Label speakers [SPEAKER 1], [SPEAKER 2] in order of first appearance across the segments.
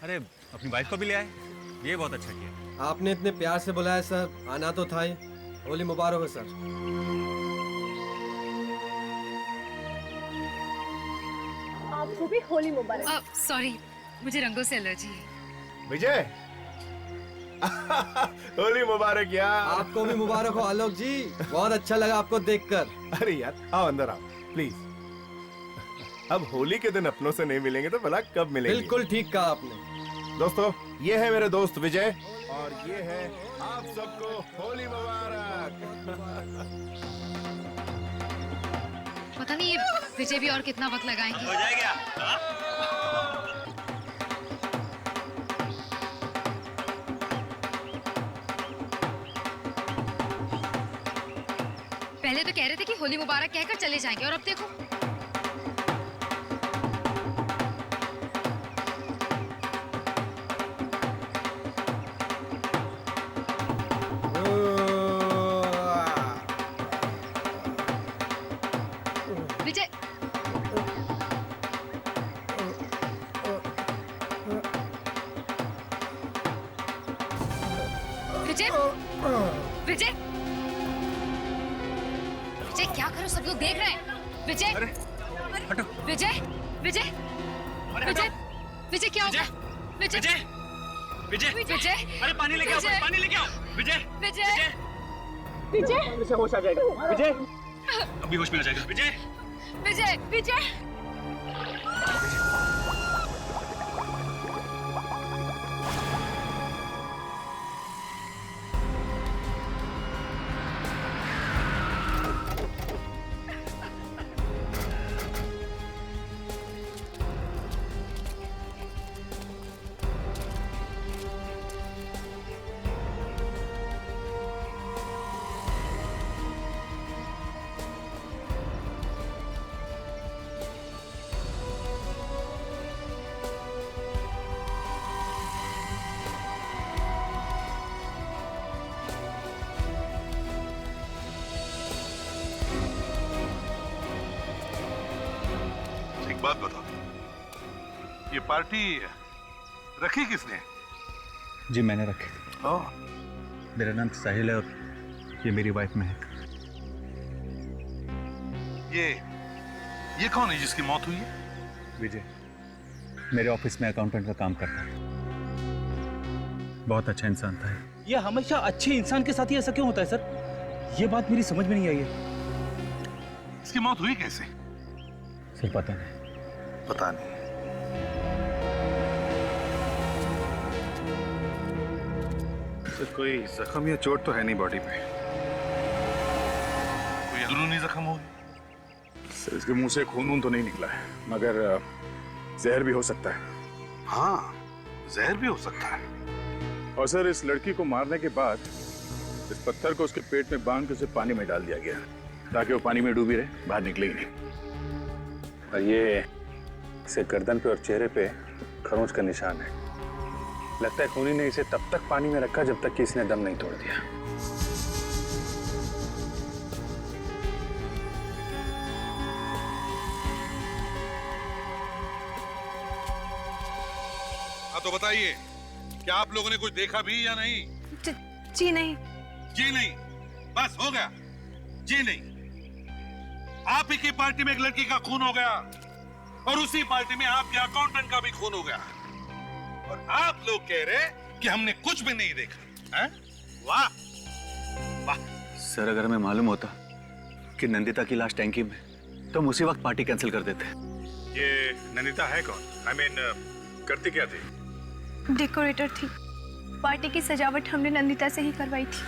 [SPEAKER 1] अरे अपनी वाइफ को भी ले आए, ये बहुत अच्छा किया।
[SPEAKER 2] आपने इतने प्यार से बुलाया सर, आना तो था ही। होली मुबारक हो सर।
[SPEAKER 3] आपको भी होली मुबारक।
[SPEAKER 4] सॉरी, मुझे रंगों से एलर्जी है।
[SPEAKER 5] विजय होली मुबारक यार।
[SPEAKER 2] आपको भी मुबारक हो आलोक जी, बहुत अच्छा लगा आपको देखकर।
[SPEAKER 5] अरे यार आओ अंदर आओ प्लीज। अब होली के दिन अपनों से नहीं मिलेंगे तो भला कब मिलेंगे?
[SPEAKER 2] बिल्कुल ठीक कहा आपने।
[SPEAKER 5] दोस्तों ये है मेरे दोस्त विजय और ये है आप सबको होली मुबारक।
[SPEAKER 4] पता नहीं ये विजय भी और कितना वक्त लगाएंगे।
[SPEAKER 1] हो जाएगा।
[SPEAKER 4] पहले तो कह रहे थे कि होली मुबारक कहकर चले जाएंगे और अब देखो। विजय विजय विजय विजय क्या करो, सब लोग देख रहे हैं। विजय
[SPEAKER 1] अरे हटो।
[SPEAKER 4] विजय विजय
[SPEAKER 1] अरे
[SPEAKER 4] विजय
[SPEAKER 1] हटो।
[SPEAKER 4] विजय क्या
[SPEAKER 1] विजय
[SPEAKER 4] होगा? विजय
[SPEAKER 1] विजय विजय
[SPEAKER 4] विजय
[SPEAKER 1] अरे पानी लेके आओ,
[SPEAKER 4] विजय।
[SPEAKER 1] पानी लेके आओ। विजय
[SPEAKER 4] विजय
[SPEAKER 3] विजय
[SPEAKER 1] होश आ जाएगा। विजय अभी होश में आ जाएगा। विजय
[SPEAKER 4] विजय विजय
[SPEAKER 6] एक बात बताओ, ये पार्टी रखी किसने?
[SPEAKER 1] जी मैंने रखी।
[SPEAKER 6] ओह,
[SPEAKER 1] मेरा नाम साहिल है और ये मेरी वाइफ महक।
[SPEAKER 6] ये कौन है जिसकी मौत हुई है?
[SPEAKER 1] विजय मेरे ऑफिस में अकाउंटेंट का काम करता है, बहुत अच्छा इंसान था।
[SPEAKER 7] ये हमेशा अच्छे इंसान के साथ ही ऐसा क्यों होता है सर? ये बात मेरी समझ में नहीं आई है।
[SPEAKER 6] इसकी मौत हुई कैसे?
[SPEAKER 1] सिर्फ पता नहीं।
[SPEAKER 6] पता नहीं।
[SPEAKER 8] तो कोई जख्म या चोट तो है नहीं बॉडी पे?
[SPEAKER 6] कोई अंदरूनी जख्म होगी?
[SPEAKER 8] सर इसके मुंह से खून वून तो नहीं निकला है, मगर जहर भी हो सकता है।
[SPEAKER 6] हाँ, जहर भी हो सकता है।
[SPEAKER 8] और सर इस लड़की को मारने के बाद इस पत्थर को उसके पेट में बांध के उसे पानी में डाल दिया गया ताकि वो पानी में डूबी रहे, बाहर निकले ही नहीं। और ये इसे गर्दन पे और चेहरे पे खरोंच का निशान है। लगता है खूनी ने इसे तब तक पानी में रखा जब तक कि इसने दम नहीं तोड़ दिया।
[SPEAKER 6] हाँ तो बताइए, क्या आप लोगों ने कुछ देखा भी या नहीं?
[SPEAKER 3] जी नहीं।
[SPEAKER 6] जी नहीं, बस हो गया। जी नहीं। आप ही की पार्टी में एक लड़की का खून हो गया और उसी पार्टी में आपके अकाउंटेंट का भी खून हो गया, और आप लोग कह रहे कि हमने कुछ भी नहीं देखा है? वाह वाह।
[SPEAKER 1] सर अगर हमें मालूम होता कि नंदिता की लाश टैंकी में, तो हम उसी वक्त पार्टी कैंसिल कर देते।
[SPEAKER 8] ये नंदिता है कौन? I mean, करती क्या थी?
[SPEAKER 3] डेकोरेटर थी। पार्टी की सजावट हमने नंदिता से ही करवाई थी।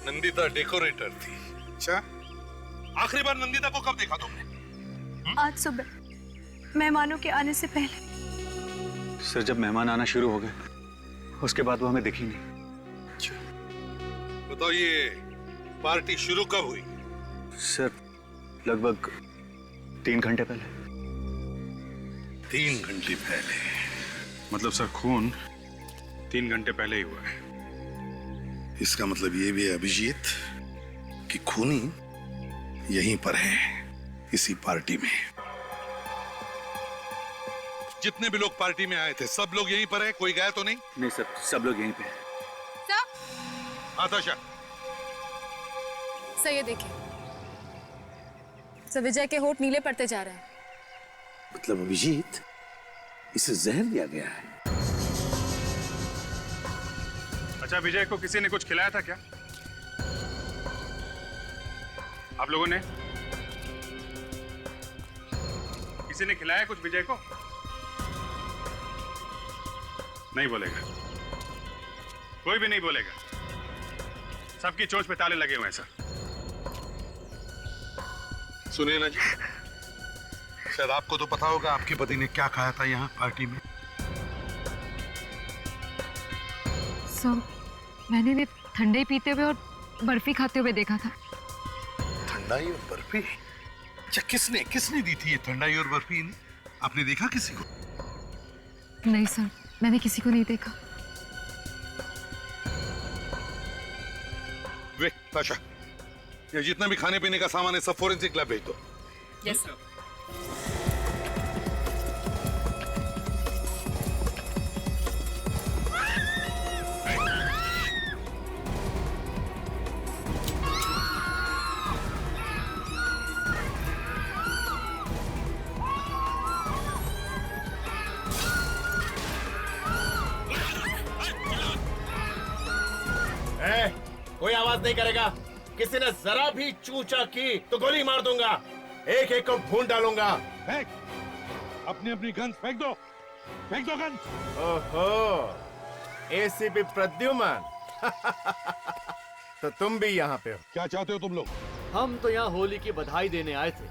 [SPEAKER 6] नंदिता डेकोरेटर थी? अच्छा, आखिरी बार नंदिता को कब देखा तुमने?
[SPEAKER 3] आज सुबह मेहमानों के आने से पहले।
[SPEAKER 1] सर जब मेहमान आना शुरू हो गए उसके बाद वो हमें दिखी नहीं।
[SPEAKER 6] अच्छा, बताओ ये पार्टी शुरू कब हुई?
[SPEAKER 1] सर लगभग 3 घंटे पहले।
[SPEAKER 6] 3 घंटे पहले?
[SPEAKER 8] मतलब सर खून 3 घंटे पहले ही हुआ है।
[SPEAKER 6] इसका मतलब ये भी है अभिजीत कि खूनी यहीं पर है, इसी पार्टी में। जितने भी लोग पार्टी में आए थे सब लोग यहीं पर है, कोई गया तो नहीं?
[SPEAKER 1] नहीं सर, सब लोग यहीं पे हैं।
[SPEAKER 6] आताशा,
[SPEAKER 9] सर ये देखिए, सर विजय के होठ नीले पड़ते जा रहे हैं।
[SPEAKER 10] मतलब अभिजीत, इसे जहर दिया गया है।
[SPEAKER 8] अच्छा, विजय को किसी ने कुछ खिलाया था क्या? आप लोगों ने? किसी ने खिलाया कुछ विजय को? नहीं बोलेगा, कोई भी नहीं बोलेगा। सबकी चोंच पे ताले लगे हुए हैं सर।
[SPEAKER 6] सुनिए ना जी, शायद आपको तो पता होगा आपके पति ने क्या खाया था यहाँ पार्टी में।
[SPEAKER 4] सर, मैंने इन्हें ठंडे पीते हुए और बर्फी खाते हुए देखा था।
[SPEAKER 6] ठंडाई और बर्फी? अच्छा, किसने दी थी ये ठंडाई और बर्फी इन्हें? आपने देखा किसी को?
[SPEAKER 4] नहीं सर, मैंने किसी को नहीं देखा।
[SPEAKER 6] वे ताशा, ये जितना भी खाने पीने का सामान है सब फोरेंसिक लैब भेज दो।
[SPEAKER 9] Yes sir.
[SPEAKER 5] कोई आवाज नहीं करेगा। किसी ने जरा भी चूचा की तो गोली मार दूंगा। एक एक को भून डालूंगा।
[SPEAKER 6] फेंक, अपनी अपनी गन्स फेंक दो, फेंक दो गन्स।
[SPEAKER 5] ओहो, एसीपी प्रद्युमन। तो तुम भी यहाँ पे हो?
[SPEAKER 6] क्या चाहते हो तुम लोग?
[SPEAKER 2] हम तो यहाँ होली की बधाई देने आए थे,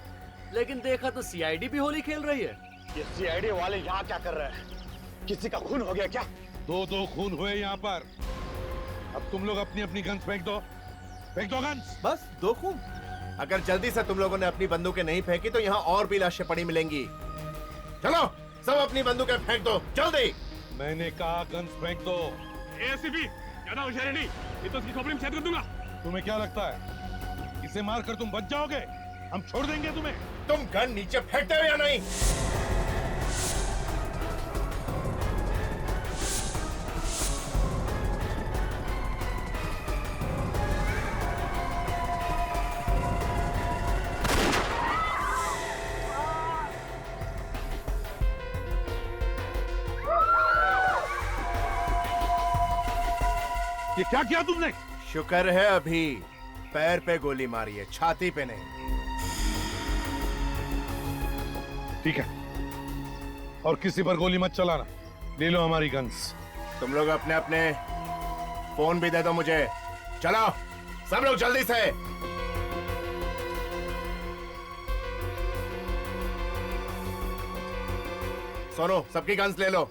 [SPEAKER 2] लेकिन देखा तो सीआईडी भी होली खेल रही है।
[SPEAKER 10] ये सीआईडी वाले यहाँ क्या कर रहे हैं? किसी का खून हो गया क्या?
[SPEAKER 6] दो खून हुए यहाँ पर। अब तुम लोग अपनी अपनी गन्स फेंक दो, फेंक दो गन्स।
[SPEAKER 5] बस 2 खून? अगर जल्दी से तुम लोगों ने अपनी बंदूकें नहीं फेंकी तो यहाँ और भी लाशें पड़ी मिलेंगी। चलो, सब अपनी बंदूकें फेंक दो, जल्दी।
[SPEAKER 6] मैंने कहा गन्स फेंक दो।
[SPEAKER 8] एसीपी, ज्यादा होशियारी नहीं, ये तो इसकी खोपड़ी में छेद कर दूंगा।
[SPEAKER 6] तुम्हें क्या लगता है इसे मारकर तुम बच जाओगे? हम छोड़ देंगे तुम्हें?
[SPEAKER 5] तुम गन नीचे फेंकते हो या नहीं?
[SPEAKER 6] ये क्या किया तुमने?
[SPEAKER 5] शुक्र है अभी पैर पे गोली मारी है, छाती पे नहीं।
[SPEAKER 6] ठीक है, और किसी पर गोली मत चलाना। ले लो हमारी गन्स।
[SPEAKER 5] तुम लोग अपने अपने फोन भी दे दो मुझे। चलो, सब लोग जल्दी से। सोनो, सबकी गन्स ले लो।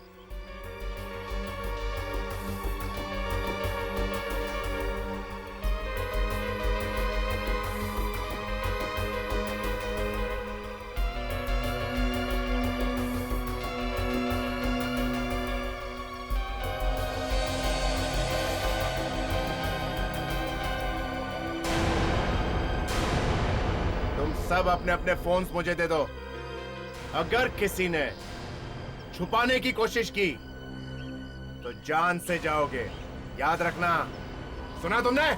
[SPEAKER 5] सब अपने अपने फोन्स मुझे दे दो। अगर किसी ने छुपाने की कोशिश की तो जान से जाओगे, याद रखना। सुना तुमने?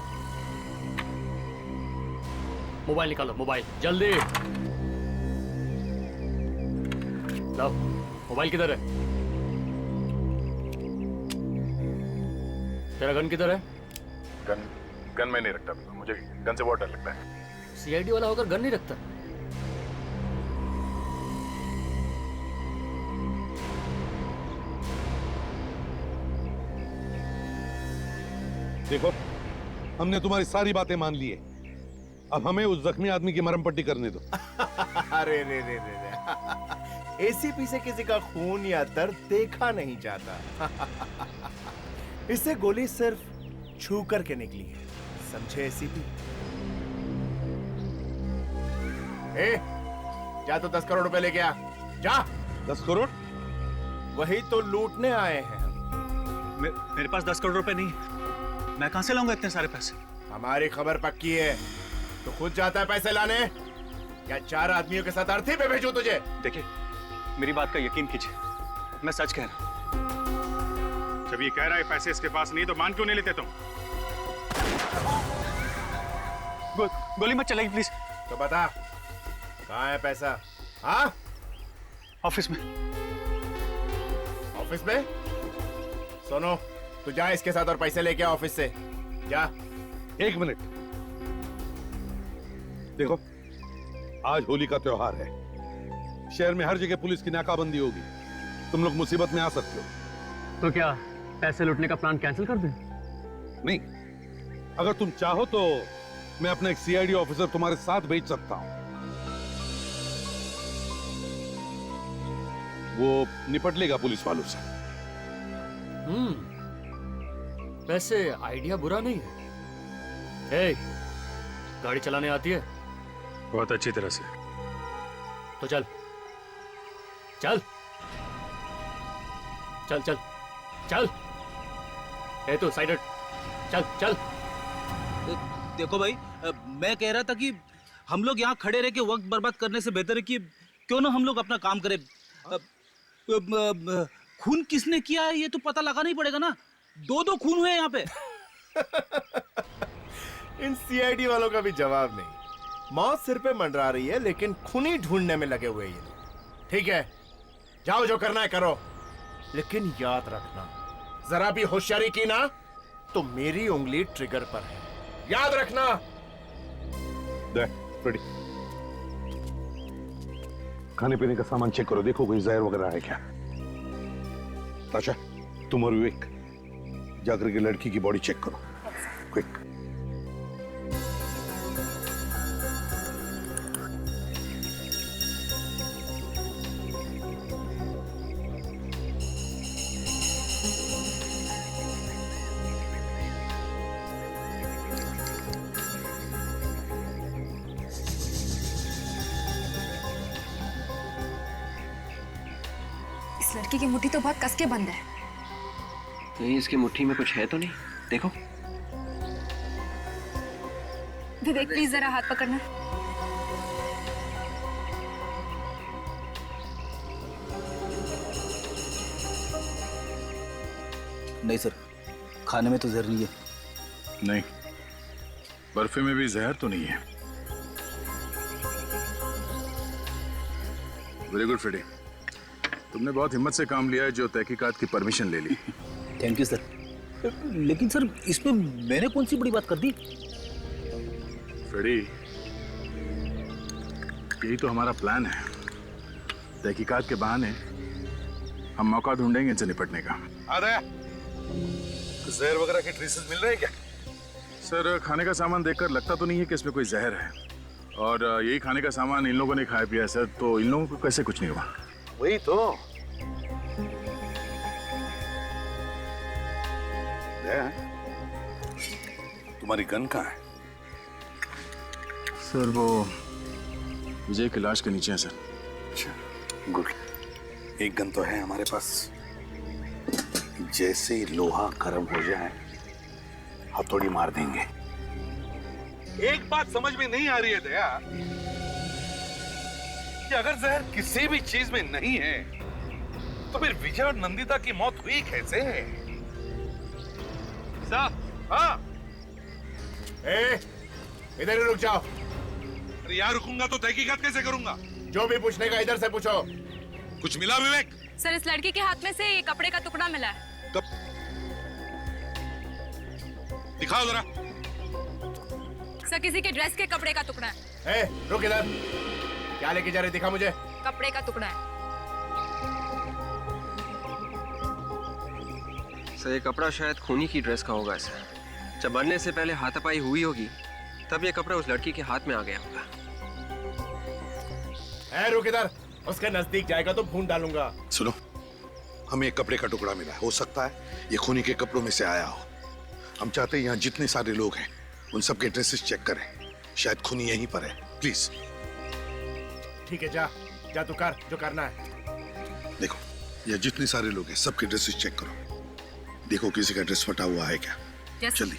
[SPEAKER 2] मोबाइल निकालो, मोबाइल जल्दी। लो, मोबाइल किधर है? तेरा गन किधर है?
[SPEAKER 8] गन में नहीं रखता, मुझे गन से बहुत डर लगता है।
[SPEAKER 2] सीआईडी वाला होकर गन नहीं रखता।
[SPEAKER 6] देखो, हमने तुम्हारी सारी बातें मान ली है। अब हमें उस जख्मी आदमी की मरहम पट्टी करने दो।
[SPEAKER 5] अरे रे रे रे रे। एसीपी से किसी का खून या दर्द देखा नहीं जाता। इससे गोली सिर्फ छू करके निकली है, समझे एसीपी? जा तो 10 करोड़ रुपए लेके आ, जा।
[SPEAKER 6] 10 करोड़?
[SPEAKER 5] वही तो लूटने आए हैं हम।
[SPEAKER 1] मेरे पास 10 करोड़ रुपए नहीं है। मैं कहां से लाऊंगा इतने सारे पैसे?
[SPEAKER 5] हमारी खबर पक्की है तो खुद जाता है पैसे लाने, या 4 आदमियों के साथ अर्थी पे भेजूं तुझे?
[SPEAKER 1] देखिए, मेरी बात का यकीन कीजिए, मैं सच कह रहा हूं।
[SPEAKER 8] जब ये कह रहा है पैसे इसके पास नहीं तो मान क्यों नहीं लेते तुम?
[SPEAKER 1] गोली मत चलाइए प्लीज।
[SPEAKER 5] तो बता कहाँ है पैसा? हाँ,
[SPEAKER 1] ऑफिस में।
[SPEAKER 5] ऑफिस में? सुनो, तू जा इसके साथ और पैसे लेके आ ऑफिस से, जा।
[SPEAKER 6] एक मिनट, देखो आज होली का त्योहार है, शहर में हर जगह पुलिस की नाकाबंदी होगी, तुम लोग मुसीबत में आ सकते हो।
[SPEAKER 2] तो क्या पैसे लूटने का प्लान कैंसिल कर दें?
[SPEAKER 6] नहीं, अगर तुम चाहो तो मैं अपना एक सीआईडी ऑफिसर तुम्हारे साथ भेज सकता हूं, वो निपट लेगा पुलिस वालों से।
[SPEAKER 2] वैसे आइडिया बुरा नहीं है। ए, गाड़ी चलाने आती है?
[SPEAKER 8] बहुत अच्छी तरह से।
[SPEAKER 2] तो चल चल चल चल चल। ए तो साइड हट, चल चल।
[SPEAKER 7] देखो भाई, मैं कह रहा था कि हम लोग यहाँ खड़े रह के वक्त बर्बाद करने से बेहतर है कि क्यों ना हम लोग अपना काम करें। खून किसने किया है ये तो पता लगाना ही पड़ेगा ना। 2 खून हुए यहाँ पे।
[SPEAKER 5] इन सीआईडी वालों का भी जवाब नहीं। मौत सिर पे मंडरा रही है लेकिन खूनी ढूंढने में लगे हुए ये लोग। ठीक है, जाओ जो करना है करो, लेकिन याद रखना जरा भी होशियारी की ना तो मेरी उंगली ट्रिगर पर है, याद रखना।
[SPEAKER 6] रेडी, खाने पीने का सामान चेक करो, देखो कोई जहर वगैरह है क्या। ताशा, तुम और विवेक जाकर के लड़की की बॉडी चेक करो, क्विक।
[SPEAKER 9] इस लड़की की मुट्ठी तो बहुत कस के बंद है।
[SPEAKER 11] कहीं इसकी मुट्ठी में कुछ है तो नहीं? देखो।
[SPEAKER 3] विवेक प्लीज जरा हाथ पकड़ना।
[SPEAKER 7] नहीं सर, खाने में तो जहर नहीं है।
[SPEAKER 8] नहीं, बर्फी में भी जहर तो नहीं है। वेरी गुड फ्रेडी, तुमने बहुत हिम्मत से काम लिया है जो तहकीकात की परमिशन ले ली।
[SPEAKER 7] Thank you sir. लेकिन सर इसमें मैंने कौन सी बड़ी बात कर दी?
[SPEAKER 8] फ्रेडी, यही तो हमारा प्लान है। तहकीकात के बहाने हम मौका ढूंढेंगे इनसे निपटने का।
[SPEAKER 6] जहर वगैरह के ट्रेसेस मिल रहे हैं क्या?
[SPEAKER 8] सर, खाने का सामान देखकर लगता तो नहीं है कि इसमें कोई जहर है, और यही खाने का सामान इन लोगों ने खाया पिया सर, तो इन लोगों को कैसे कुछ नहीं हुआ।
[SPEAKER 6] वही तो। तुम्हारी गन कहाँ है?
[SPEAKER 8] सर वो विजय की लाश के नीचे है सर।
[SPEAKER 6] अच्छा, गुड। एक गन तो है हमारे पास, जैसे ही लोहा गर्म हो जाए हथौड़ी मार देंगे। एक बात समझ में नहीं आ रही है दया, कि अगर जहर किसी भी चीज में नहीं है तो फिर विजय और नंदिता की मौत हुई कैसे?
[SPEAKER 5] साहब,
[SPEAKER 6] हाँ,
[SPEAKER 5] इधर ही रुक जाओ।
[SPEAKER 6] अरे यार, रुकूंगा तो तहकीकात कैसे करूंगा?
[SPEAKER 5] जो भी पूछने का इधर से पूछो।
[SPEAKER 6] कुछ मिला विवेक?
[SPEAKER 9] सर, इस लड़की के हाथ में से ये कपड़े का टुकड़ा मिला है।
[SPEAKER 6] कब? दिखाओ जरा।
[SPEAKER 9] सर, किसी के ड्रेस के कपड़े का टुकड़ा है।
[SPEAKER 5] रुक इधर, क्या लेके जा रहे? दिखा मुझे।
[SPEAKER 9] कपड़े का टुकड़ा है।
[SPEAKER 11] सर, ये कपड़ा शायद खूनी की ड्रेस का होगा सर। जब मरने से पहले हाथापाई हुई होगी तब ये कपड़ा उस लड़की के हाथ में आ गया होगा।
[SPEAKER 5] रुक इधर, उसके नजदीक जाएगा तो भून डालूंगा।
[SPEAKER 6] सुनो, हमें एक कपड़े का टुकड़ा मिला, हो सकता है ये खूनी के कपड़ों में से आया हो। हम चाहते हैं यहाँ जितने सारे लोग हैं उन सबके ड्रेसेस चेक करें, शायद खूनी यहीं पर है। प्लीज।
[SPEAKER 5] ठीक है, जा जा तू कर जो करना है।
[SPEAKER 6] देखो, यहाँ जितने सारे लोग हैं सबके ड्रेसेस चेक करो, देखो किसी का ड्रेस फटा हुआ है क्या। जल्दी।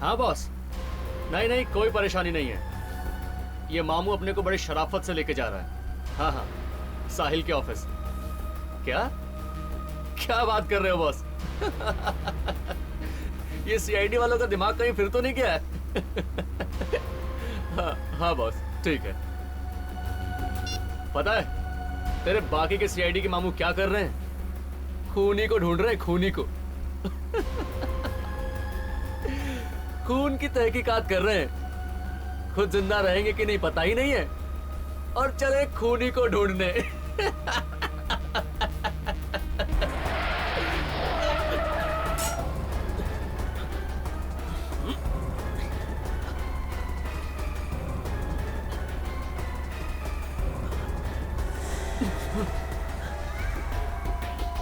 [SPEAKER 2] हाँ बॉस, नहीं नहीं कोई परेशानी नहीं है। ये मामू अपने को बड़ी शराफत से लेके जा रहा है। हाँ हाँ, साहिल के ऑफिस। क्या क्या बात कर रहे हो बॉस? ये सीआईडी वालों का दिमाग कहीं फिर तो नहीं गया है? हाँ हाँ बॉस, ठीक है। पता है तेरे बाकी के सीआईडी के मामू क्या कर रहे हैं? खूनी को ढूंढ रहे हैं, खूनी को। खून की तहकीकात कर रहे हैं। खुद जिंदा रहेंगे कि नहीं पता ही नहीं है, और चले खूनी को ढूंढने।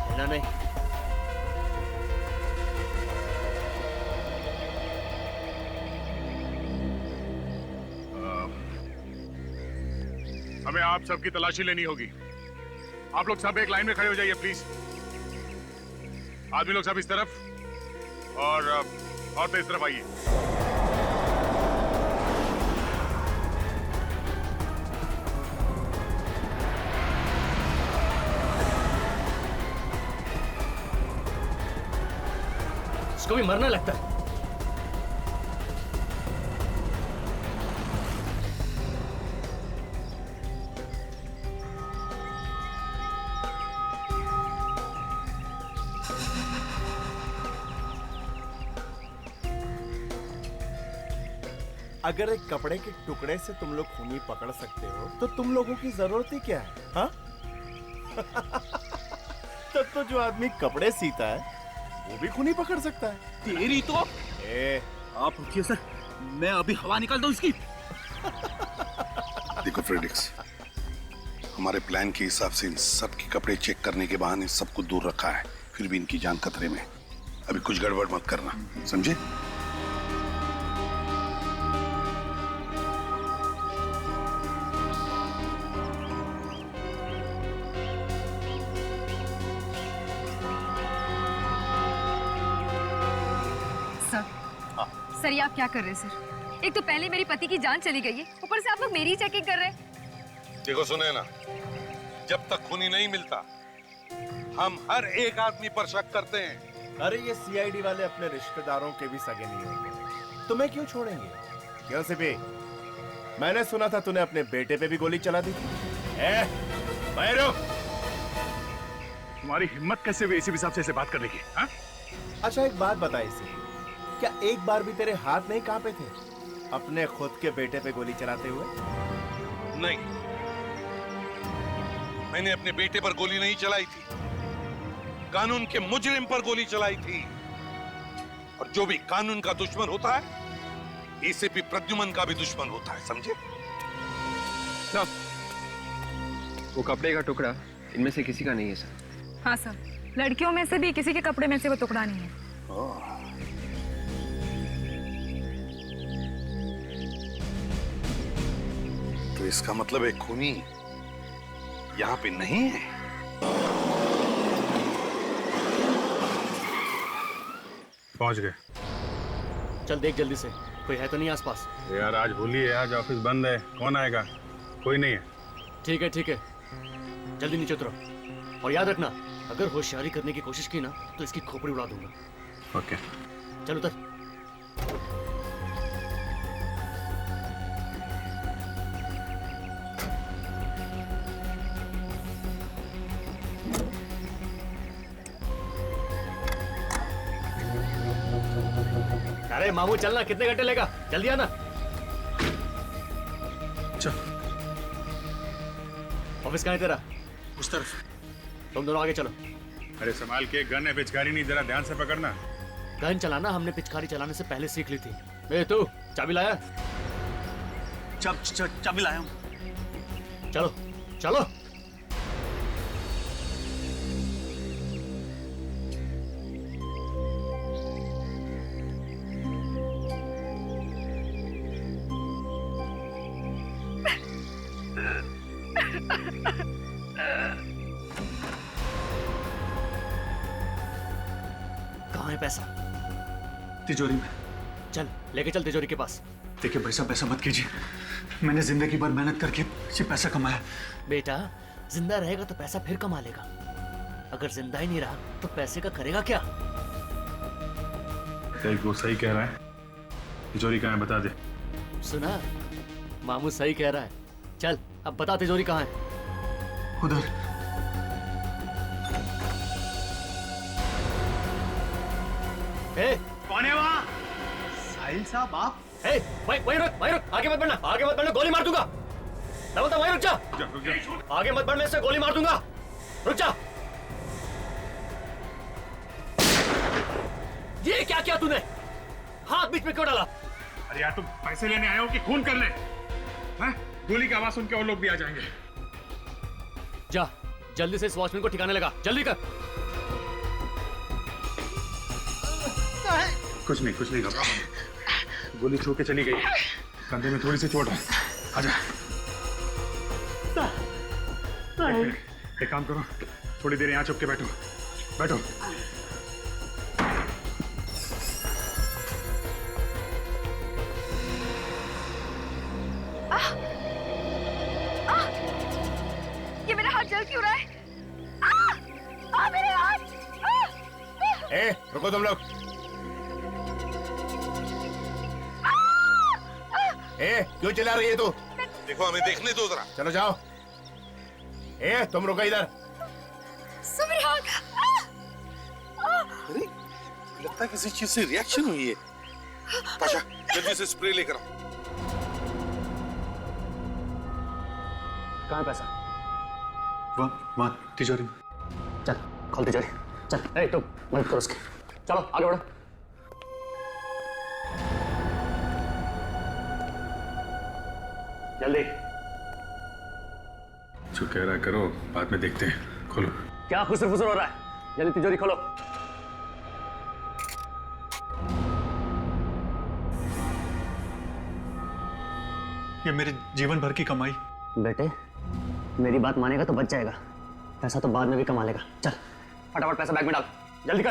[SPEAKER 2] हिलना नहीं।
[SPEAKER 8] हमें आप सबकी तलाशी लेनी होगी। आप लोग सब एक लाइन में खड़े हो जाइए प्लीज। आदमी लोग सब इस तरफ और औरतें इस तरफ आइए।
[SPEAKER 2] इसको भी मरना लगता है।
[SPEAKER 5] अगर एक कपड़े के टुकड़े से तुम लोग खूनी पकड़ सकते हो तो तुम लोगों की जरूरत ही क्या है? हाँ? तब तो जो आदमी कपड़े सीता है वो भी खूनी पकड़ सकता है।
[SPEAKER 7] तेरी तो
[SPEAKER 8] आप रुकिए सर, मैं अभी हवा निकालता हूँ इसकी।
[SPEAKER 6] देखो फ्रेडिक्स, हमारे प्लान के हिसाब से इन सब के कपड़े चेक करने के बहाने सबको दूर रखा है, फिर भी इनकी जान खतरे में। अभी कुछ गड़बड़ मत करना, समझे?
[SPEAKER 4] सर ये आप क्या कर रहे हैं सर? एक तो पहले मेरी पति की जान चली गई है, ऊपर से आप लोग मेरी चेकिंग कर रहे हैं।
[SPEAKER 6] देखो सुने ना, जब तक खूनी नहीं मिलता हम हर एक आदमी पर शक करते हैं।
[SPEAKER 5] अरे ये सीआईडी वाले अपने रिश्तेदारों के भी सगे नहीं होंगे, तुम्हें क्यों छोड़ेंगे? क्यों सिपी? मैंने सुना था तूने अपने बेटे पे भी गोली चला दी थी।
[SPEAKER 8] तुम्हारी हिम्मत कैसे हुई एसीपी साहब से ऐसे बात करने की? हाँ?
[SPEAKER 5] अच्छा एक बात बता इसे, क्या एक बार भी तेरे हाथ नहीं कांपे थे अपने खुद के बेटे पे गोली चलाते हुए?
[SPEAKER 6] नहीं, मैंने अपने बेटे पर गोली नहीं चलाई थी, कानून के मुजरिम पर गोली चलाई थी। और जो भी कानून का दुश्मन होता है, एसीपी प्रद्युमन का भी दुश्मन होता है, समझे?
[SPEAKER 11] वो कपड़े का टुकड़ा इनमें से किसी का नहीं है सर।
[SPEAKER 9] हाँ सर, लड़कियों में से भी किसी के कपड़े में से वो टुकड़ा नहीं है।
[SPEAKER 6] तो इसका मतलब एक खूनी यहाँ पे नहीं है।
[SPEAKER 8] पहुंच गए।
[SPEAKER 2] चल देख जल्दी से, कोई है तो नहीं आसपास?
[SPEAKER 8] यार आज होली है, आज ऑफिस बंद है, कौन आएगा? कोई नहीं है।
[SPEAKER 2] ठीक है ठीक है, जल्दी नीचे उतरो। और याद रखना, अगर होशियारी करने की कोशिश की ना तो इसकी खोपड़ी उड़ा दूंगा।
[SPEAKER 8] ओके।
[SPEAKER 2] चल उतर। अरे मामू चलना, कितने घंटे लेगा? जल्दी आना।
[SPEAKER 8] चल।
[SPEAKER 2] ऑफिस कहाँ है तेरा?
[SPEAKER 8] उस तरफ।
[SPEAKER 2] तुम दोनों आगे चलो।
[SPEAKER 8] अरे संभाल के, गन है, पिचकारी नहीं, जरा ध्यान से पकड़ना।
[SPEAKER 2] गन चलाना हमने पिचकारी चलाने से पहले सीख ली थी। ए तू चाबी लाया?
[SPEAKER 1] चाबी लाया हूँ।
[SPEAKER 2] चलो चलो। कहाँ है पैसा?
[SPEAKER 1] तिजोरी में।
[SPEAKER 2] चल लेके चल तिजोरी के पास।
[SPEAKER 1] देखिए भाई साहब, ऐसा मत कीजिए। मैंने जिंदगी भर मेहनत करके ये पैसा कमाया।
[SPEAKER 2] बेटा जिंदा रहेगा तो पैसा फिर कमा लेगा, अगर जिंदा ही नहीं रहा तो पैसे का करेगा क्या?
[SPEAKER 8] वो सही कह रहा है। तिजोरी कहाँ है बता दे।
[SPEAKER 2] सुना, मामू सही कह रहा है। चल अब बता तिजोरी कहाँ है?
[SPEAKER 1] उधर।
[SPEAKER 2] कौन है वहाँ?
[SPEAKER 1] साहिल साहब आप?
[SPEAKER 2] वहीं रुक, आगे मत बढ़ना, आगे मत बढ़ना, गोली मार दूंगा। मैं बोलता वहीं रुक जा। आगे मत बढ़, मैं इससे गोली मार दूंगा। रुक जा। ये क्या किया तूने? हाथ बीच में क्यों डाला?
[SPEAKER 8] अरे यार तुम पैसे लेने आए हो कि खून करने? हैं? गोली की आवाज सुन के और लोग भी आ जाएंगे।
[SPEAKER 2] जा जल्दी से इस वॉचमैन को ठिकाने लगा, जल्दी कर।
[SPEAKER 8] कुछ नहीं घबरा। गोली छू के चली गई, कंधे में थोड़ी सी चोट है। आजा। एक काम करो, थोड़ी देर यहाँ चुप के बैठो।
[SPEAKER 3] ये मेरा हाथ जल क्यों रहा है? मेरे हाथ!
[SPEAKER 5] ए, रुको तुम लोग। क्यों चिल्ला रही है तू?
[SPEAKER 6] देखो हमें देखने दो जरा।
[SPEAKER 5] चलो जाओ। तुम रुको इधर।
[SPEAKER 6] अरे लगता है किसी चीज से रिएक्शन हुई है। पाशा जल्दी से स्प्रे लेकर आओ।
[SPEAKER 2] कहाँ है पैसा?
[SPEAKER 1] वहाँ तिजोरी में।
[SPEAKER 2] चल खोल तिजोरी, चल। तुम मदद करो उसकी, चलो आगे बढ़ो। जल्दी।
[SPEAKER 8] जो कह रहा है करो, बाद में देखते हैं। खोलो।
[SPEAKER 2] क्या खुसर फुसर हो रहा है? जल्दी तिजोरी खोलो।
[SPEAKER 1] ये मेरे जीवन भर की कमाई।
[SPEAKER 12] बेटे मेरी बात मानेगा तो बच जाएगा, पैसा तो बाद में भी कमा लेगा। चल
[SPEAKER 2] फटाफट पैसा बैग में डाल, जल्दी कर।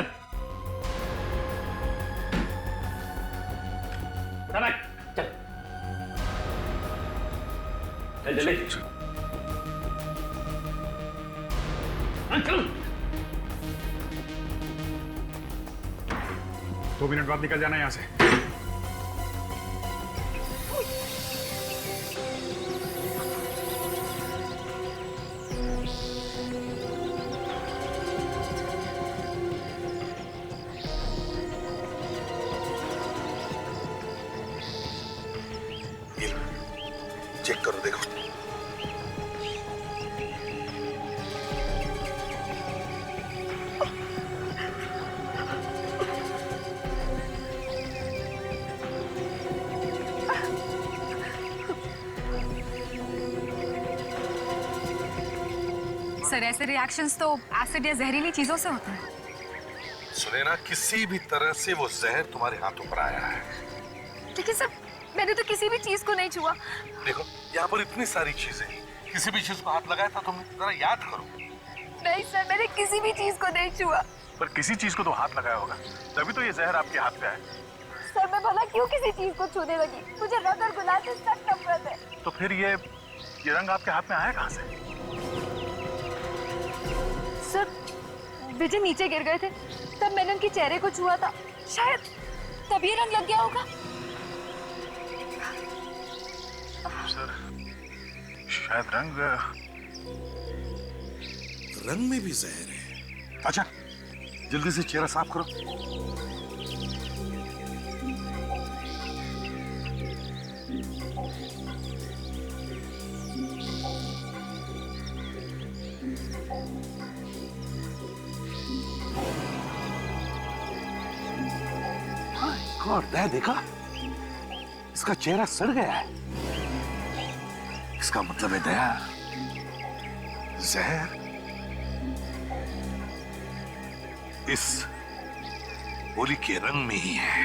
[SPEAKER 2] उठा बैग, चल जल्दी। चलो
[SPEAKER 8] 2 मिनट बाद निकल जाना यहाँ से।
[SPEAKER 6] चेक करो, देखो।
[SPEAKER 9] सर ऐसे रिएक्शंस तो एसिड या जहरीली चीजों से होते हैं।
[SPEAKER 6] सुनैना, किसी भी तरह से वो जहर तुम्हारे हाथों पर आया है।
[SPEAKER 3] लेकिन सर मैंने तो किसी भी चीज को नहीं छुआ।
[SPEAKER 6] देखो यहाँ पर इतनी सारी चीजें, किसी भी चीज को हाथ लगाया था तुमने? जरा याद करो।
[SPEAKER 3] नहीं सर, मैंने किसी भी चीज को नहीं छुआ।
[SPEAKER 8] पर किसी चीज को तो हाथ लगाया होगा, तभी तो ये जहर आपके हाथ पे है।
[SPEAKER 3] सर मैं भला क्यों किसी चीज को छूने लगी? मुझे रंग और गुलाल से सख्त नफरत है।
[SPEAKER 8] तो फिर ये रंग आपके हाथ में आया कहाँ से?
[SPEAKER 3] सर विजय नीचे गिर गए थे, तब मैंने उनके चेहरे को छुआ था, शायद तभी रंग लग गया होगा।
[SPEAKER 8] सर शायद
[SPEAKER 6] रंग में भी जहर है। अच्छा जल्दी से चेहरा साफ करो। और देखा, इसका चेहरा सड़ गया है। इसका मतलब है दया, जहर इस होली के रंग में ही है।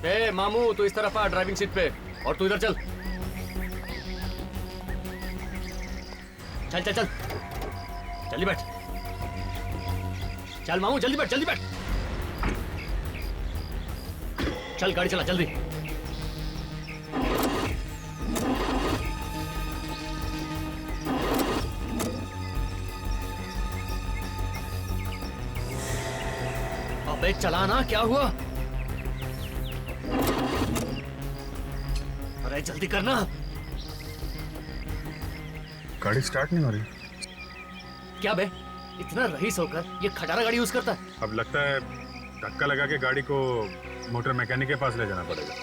[SPEAKER 2] ए मामू, तू इस तरफ आ ड्राइविंग सीट पे, और तू इधर चल। चल चल चल, जल्दी बैठ। चल मामू जल्दी बैठ जल्दी बैठ। चल गाड़ी चला जल्दी। अबे चला ना, क्या हुआ? अरे जल्दी करना।
[SPEAKER 8] गाड़ी स्टार्ट नहीं हो रही।
[SPEAKER 2] क्या बे, इतना रईस होकर ये खटारा गाड़ी यूज करता है?
[SPEAKER 8] अब लगता है धक्का लगा के गाड़ी को मोटर मैकेनिक के पास ले जाना पड़ेगा।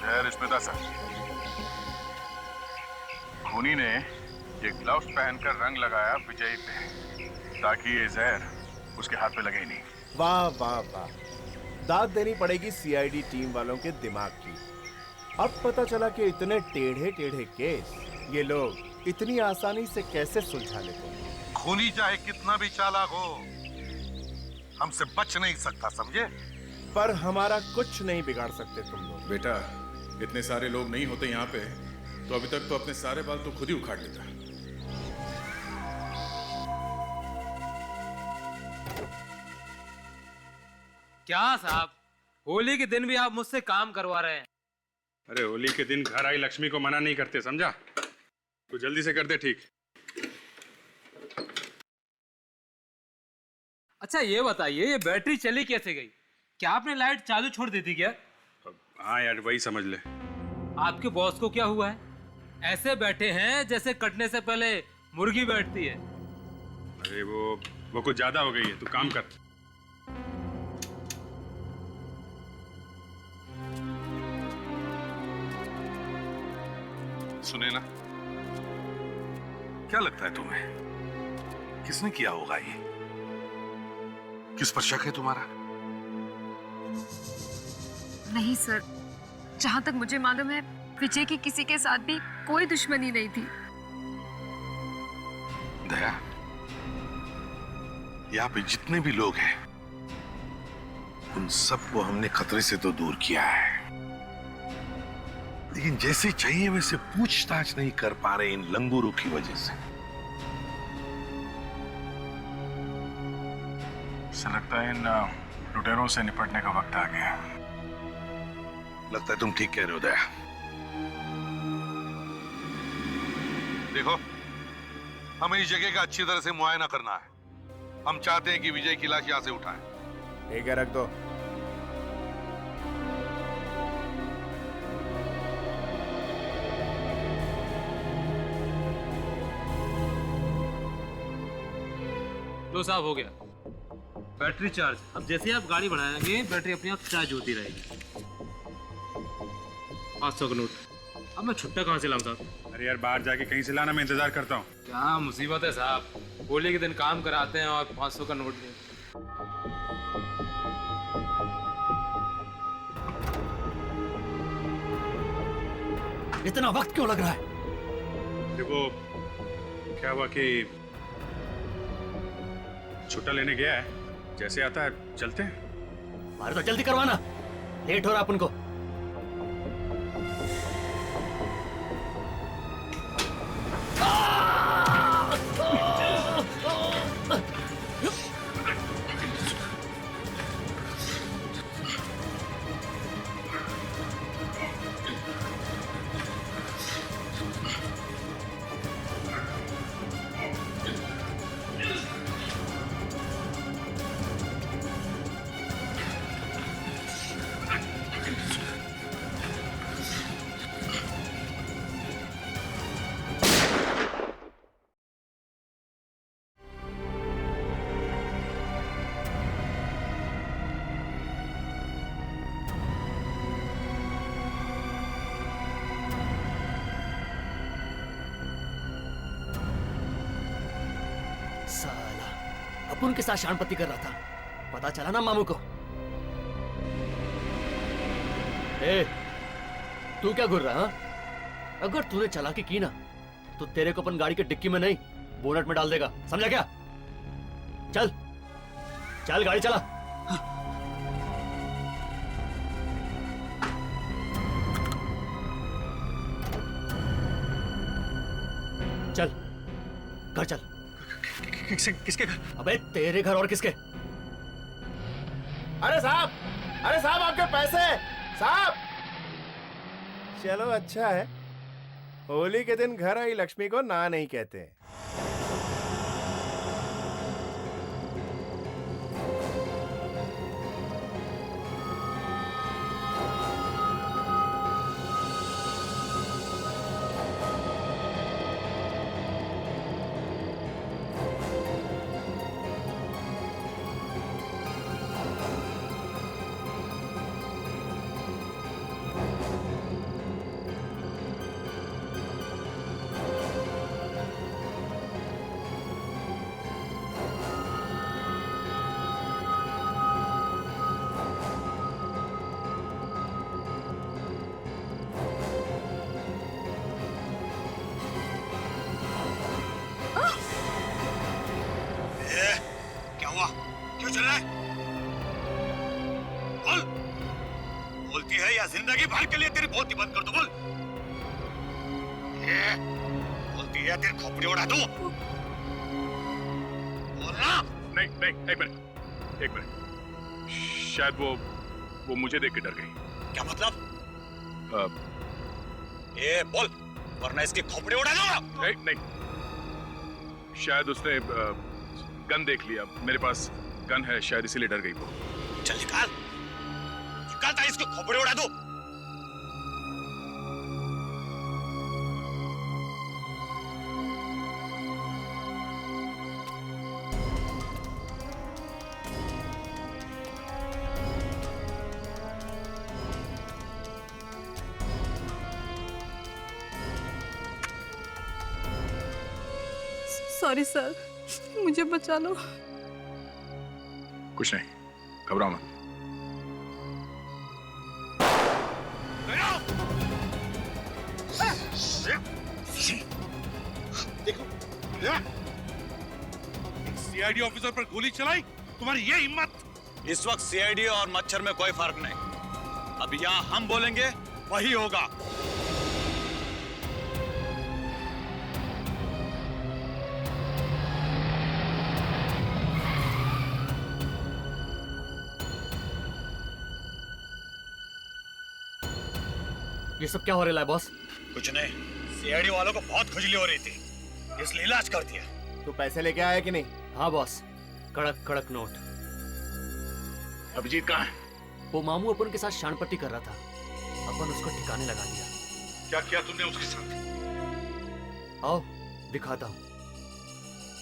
[SPEAKER 6] जहर इसमें था सर। खूनी ने ये ग्लव्स पहनकर रंग लगाया विजय पे, ताकि ये जहर उसके हाथ पे लगे ही नहीं।
[SPEAKER 5] वाह वाह वाह, दाद देनी पड़ेगी सीआईडी टीम वालों के दिमाग की। अब पता चला कि इतने टेढ़े टेढ़े केस ये लोग इतनी आसानी से कैसे सुलझा लेते हैं।
[SPEAKER 6] खूनी चाहे कितना भी चालाक हो, हमसे बच नहीं सकता, समझे?
[SPEAKER 5] पर हमारा कुछ नहीं बिगाड़ सकते तुम लोग।
[SPEAKER 8] बेटा, इतने सारे लोग नहीं होते यहाँ पे तो अभी तक तो अपने सारे बाल तो खुद ही उखाड़ लेता।
[SPEAKER 13] क्या साहब, होली के दिन भी आप मुझसे काम करवा रहे हैं?
[SPEAKER 8] अरे होली के दिन घर आई लक्ष्मी को मना नहीं करते, समझा? तो जल्दी से कर दे ठीक।
[SPEAKER 13] अच्छा ये बताइए, ये बैटरी चली कैसे गई? क्या आपने लाइट चालू छोड़ दी थी क्या?
[SPEAKER 8] हाँ यार, वही समझ ले।
[SPEAKER 13] आपके बॉस को क्या हुआ है? ऐसे बैठे हैं जैसे कटने से पहले मुर्गी बैठती है।
[SPEAKER 8] अरे वो कुछ ज्यादा हो गई है, तू काम कर।
[SPEAKER 6] सुने ना, क्या लगता है तुम्हें किसने किया होगा ये? किस पर शक है तुम्हारा?
[SPEAKER 4] नहीं सर, जहां तक मुझे मालूम है विजय की किसी के साथ भी कोई दुश्मनी नहीं थी।
[SPEAKER 6] दया, यहाँ पे जितने भी लोग हैं उन सबको हमने खतरे से तो दूर किया है, लेकिन जैसे चाहिए वैसे पूछताछ नहीं कर पा रहे इन लंगूरों की वजह से।
[SPEAKER 8] ऐसा लगता है इन लुटेरों से निपटने का वक्त आ गया।
[SPEAKER 6] लगता है तुम ठीक कह रहे हो दया। देखो, हमें इस जगह का अच्छी तरह से मुआयना करना है। हम चाहते हैं कि विजय की लाश यहां से उठाएं।
[SPEAKER 5] ठीक है, रख दो।
[SPEAKER 13] लो साहब, हो गया। Battery charge. अब जैसे आप गाड़ी बढ़ाएंगे बैटरी अपने आप चार्ज होती रहेगी। 500 का नोट। अब मैं छुट्टा कहाँ से लाऊं साहब?
[SPEAKER 8] अरे यार, बाहर जाके कहीं से लाना, मैं इंतजार करता हूँ।
[SPEAKER 13] क्या मुसीबत है साहब, होली के दिन काम कराते हैं और 500 का नोट दें।
[SPEAKER 2] इतना वक्त क्यों लग रहा है?
[SPEAKER 8] देखो, क्या हुआ कि छुट्टा लेने गया है, जैसे आता है चलते हैं।
[SPEAKER 2] अरे तो जल्दी करवाना, लेट हो रहा अपन को। अपुन के साथ शानपत्ती कर रहा था, पता चला ना मामू को। ए, तू क्या घूर रहा है? अगर तूने चालाकी की ना तो तेरे को अपन गाड़ी के डिक्की में नहीं बोनट में डाल देगा, समझा क्या? चल चल गाड़ी चला। चल घर चल।
[SPEAKER 1] किसके घर?
[SPEAKER 2] अबे तेरे घर और किसके?
[SPEAKER 5] अरे साहब, अरे साहब आपके पैसे साहब। चलो अच्छा है, होली के दिन घर आई लक्ष्मी को ना नहीं कहते।
[SPEAKER 1] क्या हुआ? क्यों चल रहा है? बोल। बोलती है या जिंदगी भर के लिए तेरी बोलती बंद कर दूं? बोल। बोलती है तेरी खोपड़ी उड़ा दूं? बोलना।
[SPEAKER 8] नहीं नहीं, एक मिनट एक मिनट। शायद वो मुझे देख के डर गई।
[SPEAKER 1] क्या मतलब? बोल वरना इसकी खोपड़ी उड़ा दूंगा।
[SPEAKER 8] नहीं नहीं, शायद उसने गन देख लिया, मेरे पास गन है, शायद इसीलिए डर गई वो।
[SPEAKER 1] चल निकाल, निकालता इसकी खोपड़ी उड़ा दूं।
[SPEAKER 9] सॉरी सर, मुझे बचा लो।
[SPEAKER 8] कुछ नहीं, घबराओ मत।
[SPEAKER 6] देखो, सीआईडी ऑफिसर पर गोली चलाई, तुम्हारी ये हिम्मत?
[SPEAKER 1] इस वक्त सीआईडी और मच्छर में कोई फर्क नहीं। अब यहाँ हम बोलेंगे वही होगा।
[SPEAKER 2] ये सब क्या हो रहा है बॉस?
[SPEAKER 1] कुछ नहीं, सीआईडी वालों को बहुत खुजली हो रही थी, इसलिए इलाज कर दिया।
[SPEAKER 5] तू पैसे लेके आया कि नहीं?
[SPEAKER 2] हाँ बॉस, कड़क कड़क नोट।
[SPEAKER 8] अभिजीत कहाँ है?
[SPEAKER 2] वो मामू अपन के साथ शानपट्टी कर रहा था, अपन उसको ठिकाने लगा दिया।
[SPEAKER 6] क्या किया तुमने उसके साथ?
[SPEAKER 2] आओ दिखाता हूँ,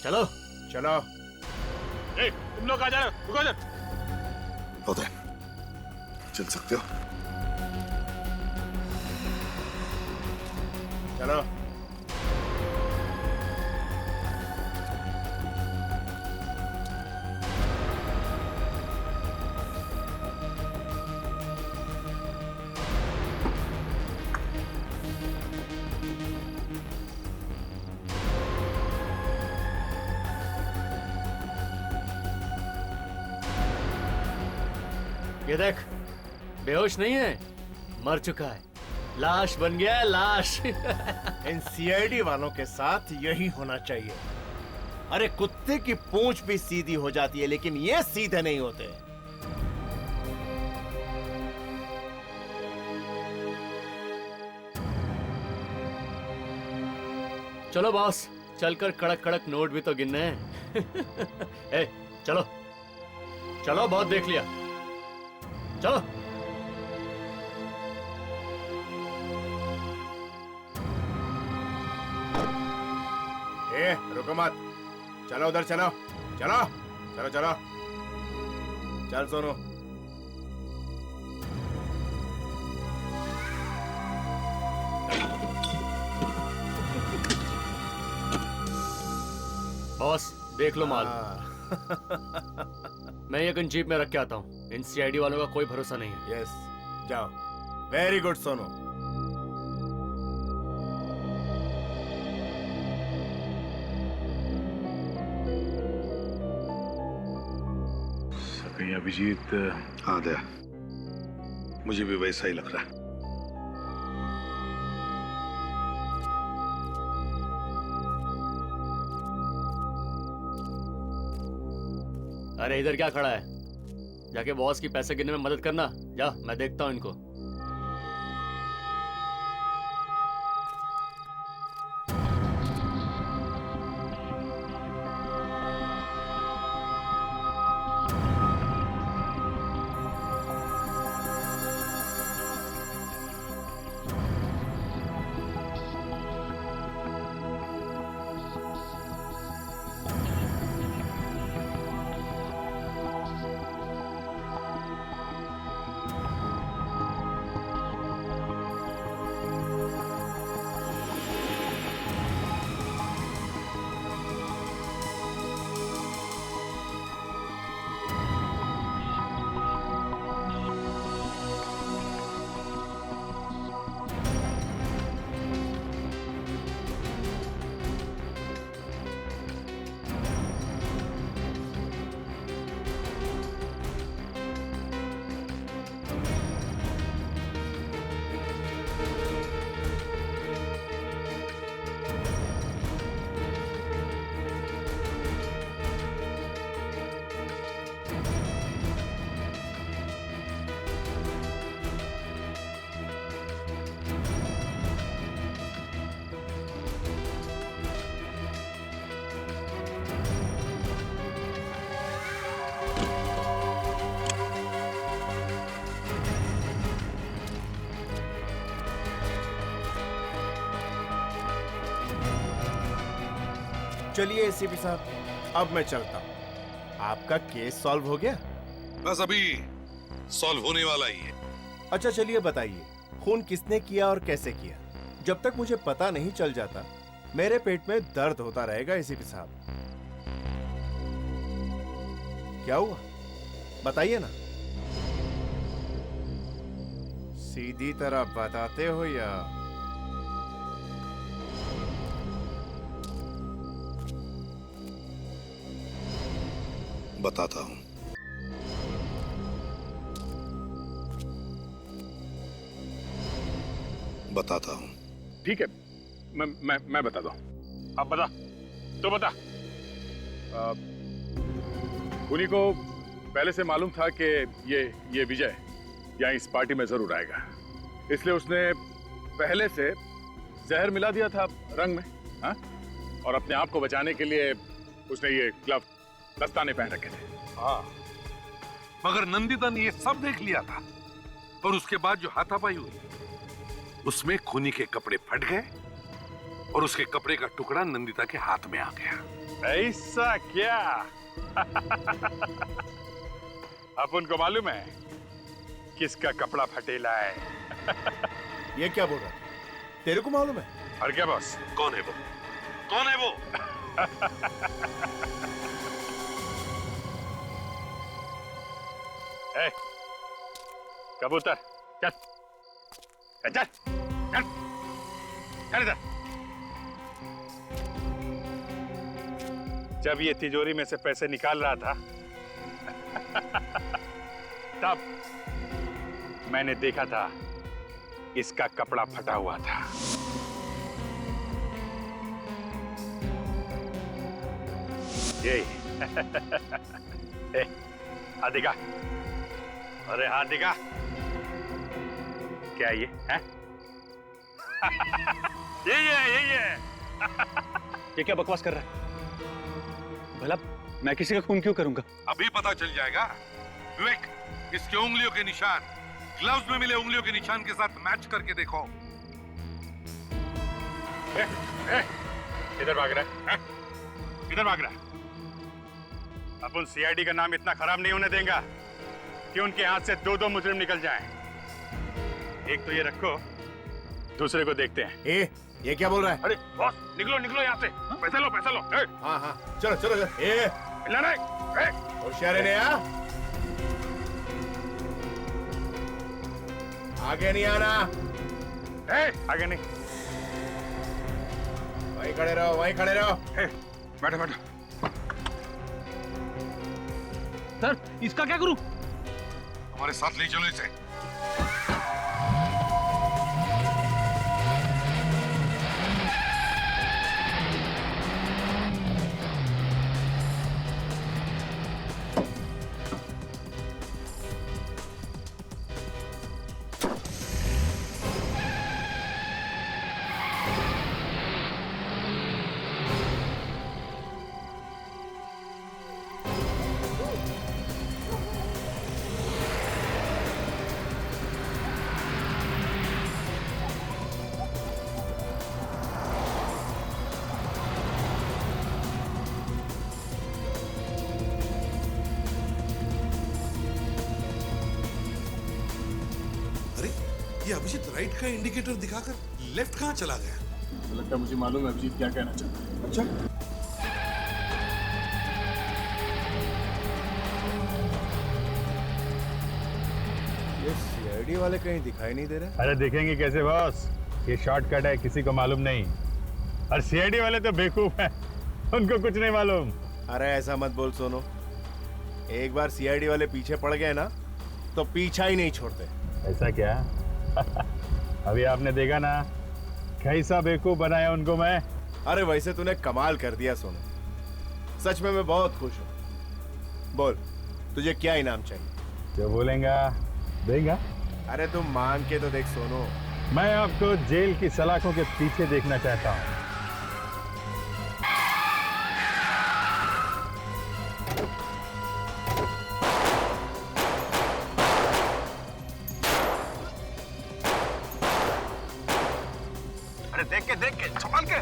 [SPEAKER 2] चलो
[SPEAKER 5] चलो।
[SPEAKER 8] तुम लोग आ जाओ, रुको इधर।
[SPEAKER 10] उदय, चल सकते हो?
[SPEAKER 5] चलो।
[SPEAKER 2] ये देख, बेहोश नहीं है, मर चुका है, लाश बन गया है, लाश।
[SPEAKER 5] इन सीआईडी वालों के साथ यही होना चाहिए। अरे कुत्ते की पूंछ भी सीधी हो जाती है, लेकिन ये सीधे नहीं होते।
[SPEAKER 2] चलो बॉस, चलकर कड़क कड़क नोट भी तो गिनने हैं। ए, चलो चलो, बहुत देख लिया, चलो।
[SPEAKER 5] रुको मत, चलो उधर चलो, चलो चलो चलो, चल सोनू।
[SPEAKER 2] बॉस देख लो माल। मैं ये गन जीप में रख के आता हूँ। इन सीआईडी वालों का कोई भरोसा नहीं है।
[SPEAKER 5] यस, जाओ। Very good Sonu.
[SPEAKER 8] कहीं अभिजीत?
[SPEAKER 6] हाँ दया, मुझे भी वैसा ही लग रहा है।
[SPEAKER 2] अरे इधर क्या खड़ा है? जाके बॉस की पैसे गिनने में मदद करना। जा, मैं देखता हूँ इनको।
[SPEAKER 5] चलिए एसीपी साहब, अब मैं चलता हूँ। आपका केस सॉल्व हो गया?
[SPEAKER 6] बस अभी सॉल्व होने वाला ही है।
[SPEAKER 5] अच्छा चलिए बताइए, खून किसने किया और कैसे किया? जब तक मुझे पता नहीं चल जाता मेरे पेट में दर्द होता रहेगा एसीपी साहब। क्या हुआ बताइए ना। सीधी तरह बताते हो या?
[SPEAKER 6] बताता हूं। बताता हूं।
[SPEAKER 8] ठीक है, मैं बताता हूं। अब बता, तो बता। उन्हीं को पहले से मालूम था कि ये विजय यहाँ इस पार्टी में जरूर आएगा, इसलिए उसने पहले से जहर मिला दिया था रंग में। हाँ? और अपने आप को बचाने के लिए उसने ये ग्लव, दस्ताने पहन रखे थे।
[SPEAKER 6] हाँ, मगर नंदिता ने ये सब देख लिया था, और उसके बाद जो हाथापाई हुई उसमें खूनी के कपड़े फट गए और उसके कपड़े का टुकड़ा नंदिता के हाथ में आ गया।
[SPEAKER 8] ऐसा क्या? अब उनको मालूम है किसका कपड़ा फटेला है।
[SPEAKER 5] ये क्या बोल रहा है? तेरे को मालूम है?
[SPEAKER 8] और क्या बॉस?
[SPEAKER 6] कौन है वो? कौन है वो?
[SPEAKER 8] ए, कबूतर चल चल चल चल चल इधर। जब ये तिजोरी में से पैसे निकाल रहा था तब मैंने देखा था इसका कपड़ा फटा हुआ था। ये हाथ दिखा। अरे हाथ दिखा। क्या ये है? ये
[SPEAKER 1] ये क्या बकवास कर रहा है? भला मैं किसी का खून क्यों करूंगा?
[SPEAKER 6] अभी पता चल जाएगा। विवेक, इसके उंगलियों के निशान ग्लव्स में मिले उंगलियों के निशान के साथ मैच करके देखो।
[SPEAKER 8] इधर भाग रहा है? इधर भाग रहा है? अपन सीआईडी का नाम इतना खराब नहीं होने देंगे कि उनके हाथ से दो दो मुजरिम निकल जाएं। एक तो ये रखो, दूसरे को देखते हैं।
[SPEAKER 5] ये क्या बोल रहा है?
[SPEAKER 8] अरे बॉस, निकलो निकलो यहाँ से। पैसा लो पैसा लो।
[SPEAKER 5] हाँ हाँ, चलो चलो।
[SPEAKER 8] मिलना नहीं।
[SPEAKER 5] होशियार है आ? आगे नहीं आना।
[SPEAKER 8] आगे नहीं।
[SPEAKER 5] वहीं खड़े रहो, वहीं खड़े रहो।
[SPEAKER 8] बैठो बैठो।
[SPEAKER 7] सर इसका क्या करूं?
[SPEAKER 6] हमारे साथ ले चलो इसे।
[SPEAKER 14] ये अभिजीत राइट का इंडिकेटर दिखाकर लेफ्ट कहाँ चला गया?
[SPEAKER 8] लगता है मुझे मालूम है अभिजीत क्या कहना चाहता है। अच्छा
[SPEAKER 5] ये सीआईडी वाले कहीं दिखाई नहीं दे रहे।
[SPEAKER 8] अरे देखेंगे कैसे बॉस, ये शॉर्टकट है, किसी को मालूम नहीं। और सीआईडी वाले तो बेवकूफ हैं, उनको कुछ नहीं मालूम।
[SPEAKER 5] अरे ऐसा मत बोल सोनू, एक बार सीआईडी वाले पीछे पड़ गए ना तो पीछा ही नहीं छोड़ते।
[SPEAKER 8] ऐसा क्या? अभी आपने देखा ना कैसा बेवकूफ बनाया उनको मैं।
[SPEAKER 5] अरे वैसे तूने कमाल कर दिया सोनू, सच में मैं बहुत खुश हूँ। बोल तुझे क्या इनाम चाहिए?
[SPEAKER 8] जो बोलेगा देगा।
[SPEAKER 5] अरे तुम मांग के तो देख सोनू।
[SPEAKER 8] मैं आपको जेल की सलाखों के पीछे देखना चाहता हूँ।
[SPEAKER 1] अरे देख के संभाल के।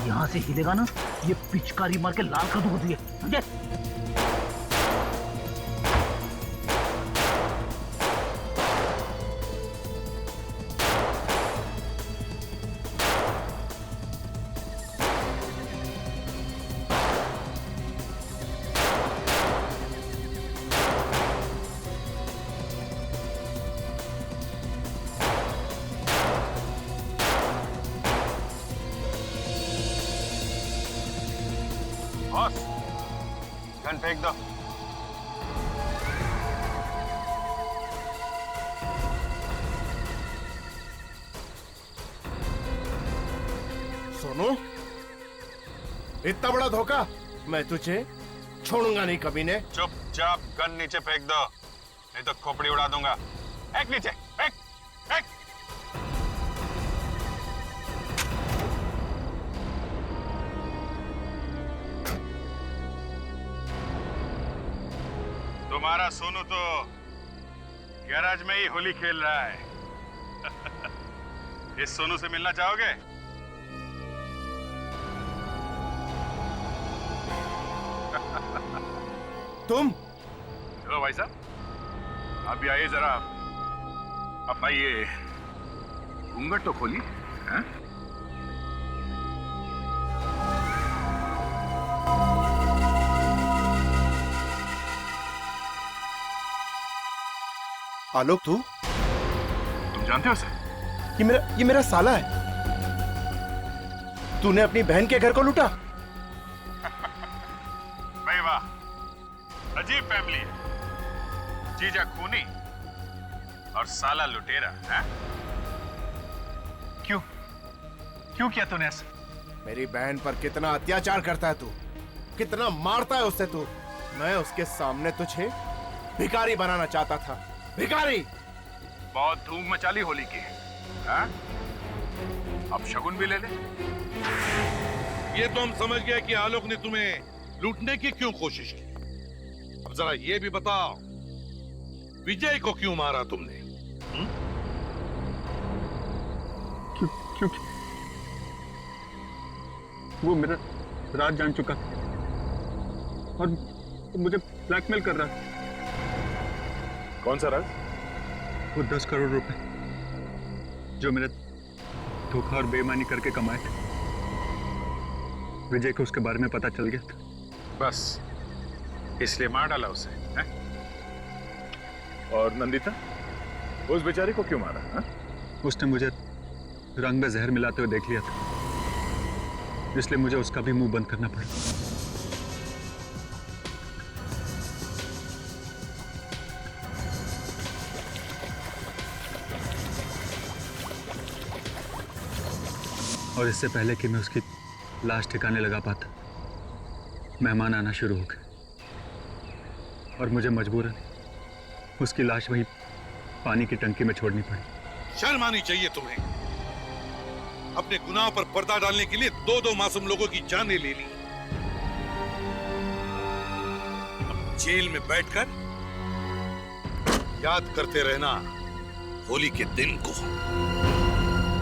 [SPEAKER 7] यहाँ से हिलेगा ना, ये पिचकारी मार के लाल कर दूंगा तुझे, समझे?
[SPEAKER 8] बॉस गन फेंक दो।
[SPEAKER 5] सोनू इतना बड़ा धोखा, मैं तुझे छोड़ूंगा नहीं कभी ने।
[SPEAKER 8] चुपचाप गन नीचे फेंक दो, नहीं तो खोपड़ी उड़ा दूंगा। फेंक नीचे, फेंक फेंक। तुम्हारा सोनू तो गैराज में ही होली खेल रहा है। इस सोनू से मिलना चाहोगे?
[SPEAKER 5] तुम?
[SPEAKER 8] चलो भाई साहब, आप भी आइए जरा। अब भाई ये घूंघट तो खोलिए। हैं?
[SPEAKER 5] आलोक तू
[SPEAKER 8] जानते हो सर?
[SPEAKER 5] ये मेरा साला है। तूने अपनी बहन के घर को लूटा?
[SPEAKER 8] भाई वाह, अजीब फैमिली है। जीजा खूनी और साला लुटेरा। है? क्यों किया तूने ऐसा?
[SPEAKER 5] मेरी बहन पर कितना अत्याचार करता है तू, कितना मारता है उससे तू। मैं उसके सामने तुझे भिखारी बनाना चाहता था, भिखारी।
[SPEAKER 8] बहुत धूम मचाली होली की। हाँ? अब शगुन भी ले ले।
[SPEAKER 6] ये तो हम समझ गए कि आलोक ने तुम्हें लूटने की क्यों कोशिश की। अब जरा ये भी बताओ, विजय को क्यों मारा तुमने?
[SPEAKER 1] क्यों? वो मेरा राज जान चुका और मुझे ब्लैकमेल कर रहा था।
[SPEAKER 8] कौन सा राज?
[SPEAKER 1] वो 10 करोड़ रुपए जो मेरे धोखा और बेईमानी करके कमाए थे। विजय को उसके बारे में पता चल गया था।
[SPEAKER 8] बस इसलिए मार डाला उसे, हैं? और नंदिता, उस बेचारी को क्यों मारा? हैं?
[SPEAKER 1] उसने मुझे रंग में जहर मिलाते हुए देख लिया था, इसलिए मुझे उसका भी मुंह बंद करना पड़ा। और इससे पहले कि मैं उसकी लाश ठिकाने लगा पाता, मेहमान आना शुरू हो गए और मुझे मजबूरन उसकी लाश वहीं पानी की टंकी में छोड़नी पड़ी।
[SPEAKER 6] शर्म आनी चाहिए तुम्हें। अपने गुनाह पर पर्दा डालने के लिए दो मासूम लोगों की जानें ले ली। अब जेल में बैठकर याद करते रहना होली के दिन को।